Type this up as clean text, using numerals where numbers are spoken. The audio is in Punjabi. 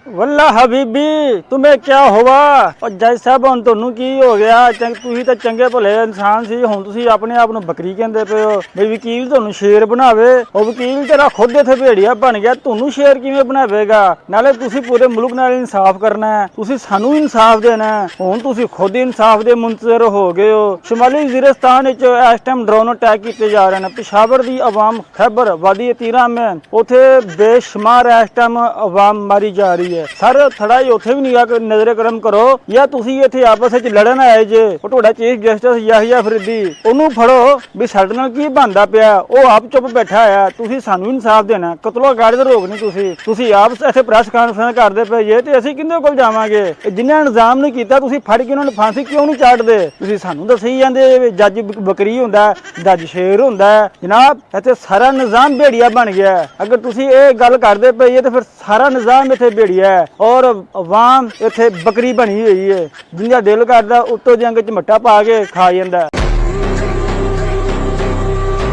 वल्ला हबीबी तुम्हें क्या हुआ और जज साहब ਹੁਣ ਤੁਹਾਨੂੰ ਕੀ ਹੋ ਗਿਆ ਤੁਸੀਂ ਤਾਂ ਚੰਗੇ ਭਲੇ ਇਨਸਾਨ ਸੀ ਹੁਣ ਤੁਸੀਂ ਆਪਣੇ ਆਪ ਨੂੰ ਬੱਕਰੀ ਕਹਿੰਦੇ ਪਏ ਹੋ ਵੀ ਵਕੀਲ ਤੁਹਾਨੂੰ ਸ਼ੇਰ ਬਣਾਵੇ ਉਹ ਵਕੀਲ ਤੇਰਾ ਖੁਦ ਇੱਥੇ ਭੇੜੀਆ ਬਣ ਗਿਆ ਤੁਹਾਨੂੰ ਸ਼ੇਰ ਕਿਵੇਂ ਬਣਾਵੇਗਾ ਨਾਲੇ ਤੁਸੀਂ ਪੂਰੇ ਮੁਲਕ ਨਾਲ ਇਨਸਾਫ ਕਰਨਾ ਹੈ ਤੁਸੀਂ ਸਾਨੂੰ ਇਨਸਾਫ ਦੇਣਾ ਹੈ ਹੁਣ ਤੁਸੀਂ ਖੁਦ ਇਨਸਾਫ ਦੇ ਮੁੰਤਜ਼ਰ ਹੋ ਗਏ ਹੋ ਸ਼ਮਾਲੀ ਵਜ਼ੀਰਿਸਤਾਨ ਵਿੱਚ ਇਸ ਟਾਈਮ ਡਰੋਨ ਅਟੈਕ ਕੀਤੇ ਜਾ ਰਹੇ ਨੇ ਪਿਸ਼ਾਵਰ ਦੀ ਆਵਾਮ ਖੈਬਰ ਵਾਦੀ ਤੀਰਾ ਮੈਂ ਉੱਥੇ ਬੇਸ਼ੁਮਾਰ ਇਸ ਟਾਈਮ ਆਵਾਮ ਮਾਰੀ ਜਾ ਰਹੀ ਹੈ ਸਰ ਥੋੜਾ ਜਿਹਾ ਉੱਥੇ ਵੀ ਨਜ਼ਰ ਕਰਮ ਕਰੋ ਜਾਂ ਤੁਸੀਂ ਇੱਥੇ ਆਪਸ ਵਿੱਚ ਲੜਨ ਆਏ ਜੇ ਉਹ ਤੁਹਾਡਾ ਚੀਫ ਜਸਟਿਸ ਯਾਹਿਆ ਫਰੀਦੀ ਉਹਨੂੰ ਫੜੋ ਵੀ ਸਾਡੇ ਨਾਲ ਕੀ ਬਣਦਾ ਪਿਆ ਉਹ ਆਪ ਚੁੱਪ ਬੈਠਾ ਆ ਤੁਸੀਂ ਸਾਨੂੰ ਇਨਸਾਫ ਦੇਣਾ ਕਤਲੋ ਗਾੜੀ ਦਾ ਰੋਕ ਨਹੀਂ ਤੁਸੀਂ ਆਪ ਇੱਥੇ ਪ੍ਰੈਸ ਕਾਨਫਰੰਸ ਕਰਦੇ ਪਏ ਜੇ ਤੇ ਅਸੀਂ ਕਿਹਦੇ ਕੋਲ ਜਾਵਾਂਗੇ ਜਿਨ੍ਹਾਂ ਇਲਜ਼ਾਮ ਨਹੀਂ ਕੀਤਾ ਤੁਸੀਂ ਫੜ ਕੇ ਉਹਨਾਂ ਨੂੰ ਫਾਂਸੀ ਕਿਉਂ ਨਹੀਂ ਚਾੜਦੇ ਤੁਸੀਂ ਸਾਨੂੰ ਦੱਸੀ ਜਾਂਦੇ ਜੱਜ ਬੱਕਰੀ ਹੁੰਦਾ ਜੱਜ ਸ਼ੇਰ ਹੁੰਦਾ ਜਨਾਬ ਇੱਥੇ ਸਾਰਾ ਨਿਜ਼ਾਮ ਭੇੜੀਆ ਬਣ ਗਿਆ ਅਗਰ ਤੁਸੀਂ ਇਹ ਗੱਲ ਕਰਦੇ ਪਏ ਤੇ ਫਿਰ ਸਾਰਾ ਨਿਜ਼ਾਮ ਇੱਥੇ ਭੇੜੀਆ ਹੈ ਔਰ ਆਵਾਮ ਇੱਥੇ ਬੱਕਰੀ ਬਣੀ ਹੋਈ ਹੈ ਜਿੰਦਾ ਦਿਲ ਕਰਦਾ ਉੱਤੋਂ ਜੰਗ ਚ ਮੱਟਾ ਪਾ ਕੇ ਖਾ ਜਾਂਦਾ